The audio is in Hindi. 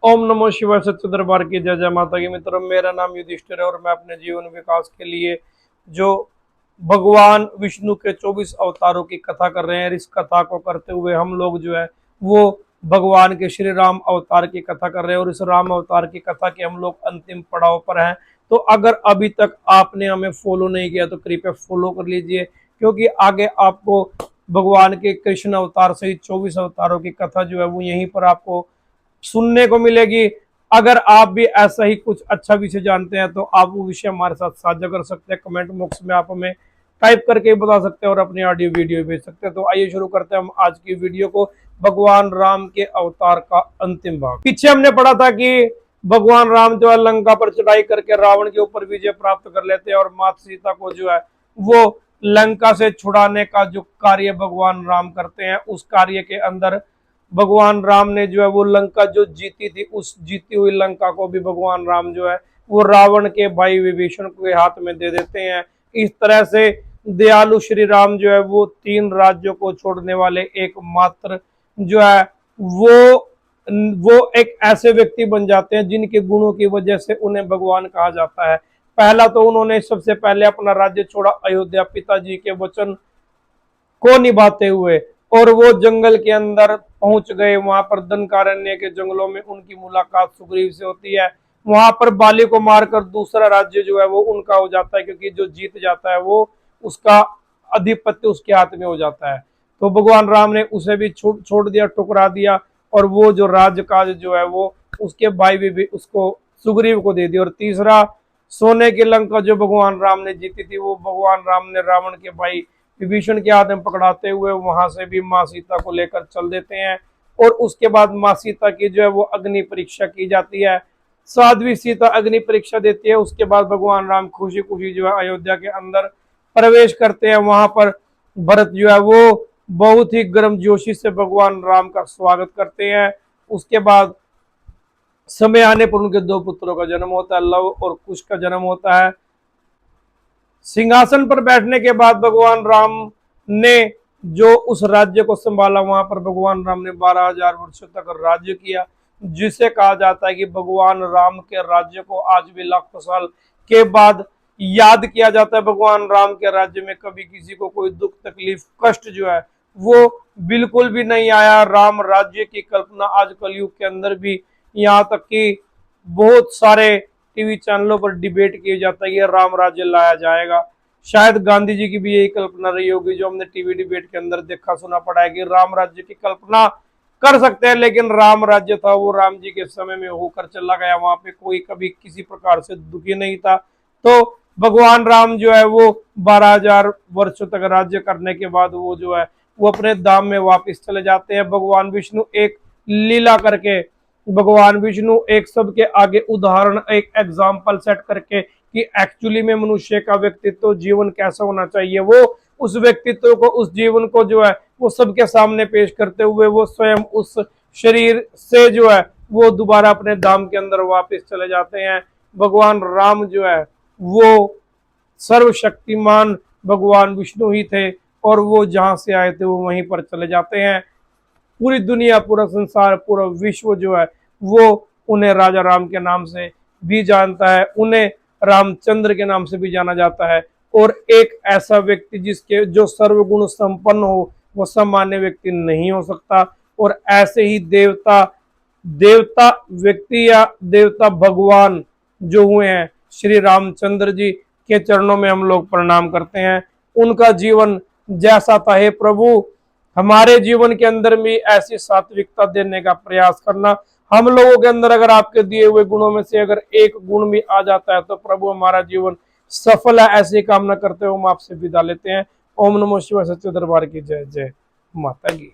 ओम नमो शिवाय। सच्चे दरबार की जय जय माता की। मित्रों, मेरा नाम युधिष्ठिर है और मैं अपने जीवन विकास के लिए जो भगवान विष्णु के 24 अवतारों की कथा कर रहे हैं। इस कथा को करते हुए हम लोग जो है वो भगवान के श्री राम अवतार की कथा कर रहे हैं और इस राम अवतार की कथा के हम लोग अंतिम पड़ाव पर हैं। तो अगर अभी तक आपने हमें फॉलो नहीं किया तो कृपया फॉलो कर लीजिए, क्योंकि आगे आपको भगवान के कृष्ण अवतार सहित 24 अवतारों की कथा जो है वो यहीं पर आपको सुनने को मिलेगी। अगर आप भी ऐसा ही कुछ अच्छा विषय जानते हैं तो आप वो विषय हमारे साथ साझा कर सकते हैं। कमेंट बॉक्स में आप हमें टाइप करके बता सकते हैं और अपनी ऑडियो वीडियो भेज सकते हैं। तो आइए शुरू करते हैं हम आज की वीडियो को। भगवान राम के अवतार का अंतिम भाग। पीछे हमने पढ़ा था कि भगवान राम जो है लंका पर चढ़ाई करके रावण के ऊपर विजय प्राप्त कर लेते हैं और माता सीता को जो है वो लंका से छुड़ाने का जो कार्य भगवान राम करते हैं, उस कार्य के अंदर भगवान राम ने जो है वो लंका जो जीती थी, उस जीती हुई लंका को भी भगवान राम जो है वो रावण के भाई विभीषण के हाथ में दे देते हैं। इस तरह से दयालु श्री राम जो है वो 3 राज्यों को छोड़ने वाले एकमात्र जो है वो एक ऐसे व्यक्ति बन जाते हैं जिनके गुणों की वजह से उन्हें भगवान कहा जाता है। पहला तो उन्होंने सबसे पहले अपना राज्य छोड़ा अयोध्या, पिताजी के वचन को निभाते हुए, और वो जंगल के अंदर पहुंच गए। वहां पर दनकारण्य के जंगलों में उनकी मुलाकात सुग्रीव से होती है। वहां पर बाली को मारकर दूसरा राज्य जो है वो उनका हो जाता है, क्योंकि जो जीत जाता है वो उसका अधिपत्य उसके हाथ में हो जाता है। तो भगवान राम ने उसे भी छोड़ दिया, ठुकरा दिया, और वो जो राजकाज जो है वो उसके भाई भी उसको सुग्रीव को दे दिया। और तीसरा, सोने की लंका जो भगवान राम ने जीती थी वो भगवान राम ने रावण के भाई विभीषण के हाथ में पकड़ाते हुए वहां से भी माँ सीता को लेकर चल देते हैं। और उसके बाद माँ सीता की जो है वो अग्नि परीक्षा की जाती है। साध्वी सीता अग्नि परीक्षा देती है। उसके बाद भगवान राम खुशी खुशी जो है अयोध्या के अंदर प्रवेश करते हैं। वहां पर भरत जो है वो बहुत ही गर्मजोशी से भगवान राम का स्वागत करते हैं। उसके बाद समय आने पर उनके 2 पुत्रों का जन्म होता है, लव और कुश का जन्म होता है। सिंहासन पर बैठने के बाद भगवान राम ने जो उस राज्य को संभाला, वहां पर भगवान राम ने 12,000 वर्षों तक राज्य किया, जिसे कहा जाता है कि भगवान राम के राज्य को आज भी लाखों साल के बाद याद किया जाता है। भगवान राम के राज्य में कभी किसी को कोई दुख तकलीफ कष्ट जो है वो बिल्कुल भी नहीं आया। राम राज्य की कल्पना आज कलयुग के अंदर भी, यहाँ तक कि बहुत सारे टीवी चैनलों पर डिबेट किया जाता है कि राम राज्य लाया जाएगा। शायद गांधी जी की भी यही कल्पना रही होगी, जो हमने टीवी डिबेट के अंदर देखा सुना पड़ा है कि राम राज्य की कल्पना कर सकते हैं, लेकिन राम राज्य था वो राम जी के समय में होकर चला गया। वहां पे कोई कभी किसी प्रकार से दुखी नहीं था। तो भगवान राम जो है वो 12,000 वर्षों तक राज्य करने के बाद वो जो है वो अपने धाम में वापस चले जाते हैं। भगवान विष्णु एक लीला करके, भगवान विष्णु एक सबके आगे उदाहरण, एक एग्जाम्पल सेट करके कि एक्चुअली में मनुष्य का व्यक्तित्व जीवन कैसा होना चाहिए, वो उस व्यक्तित्व को, उस जीवन को जो है वो सबके सामने पेश करते हुए वो स्वयं उस शरीर से जो है वो दोबारा अपने धाम के अंदर वापस चले जाते हैं। भगवान राम जो है वो सर्वशक्तिमान भगवान विष्णु ही थे, और वो जहां से आए थे वो वहीं पर चले जाते हैं। पूरी दुनिया, पूरा संसार, पूरा विश्व जो है वो उन्हें राजा राम के नाम से भी जानता है, उन्हें रामचंद्र के नाम से भी जाना जाता है। और एक ऐसा व्यक्ति जिसके जो सर्वगुण संपन्न हो वो सामान्य व्यक्ति नहीं हो सकता। और ऐसे ही देवता देवता व्यक्ति या देवता भगवान जो हुए हैं, श्री रामचंद्र जी के चरणों में हम लोग प्रणाम करते हैं। उनका जीवन जैसा था, हे प्रभु हमारे जीवन के अंदर भी ऐसी सात्विकता देने का प्रयास करना। हम लोगों के अंदर अगर आपके दिए हुए गुणों में से अगर एक गुण भी आ जाता है तो प्रभु हमारा जीवन सफल है। ऐसी कामना करते हुए हम आपसे विदा लेते हैं। ओम नमो शिवाय। सच्चे दरबार की जय जय माता की।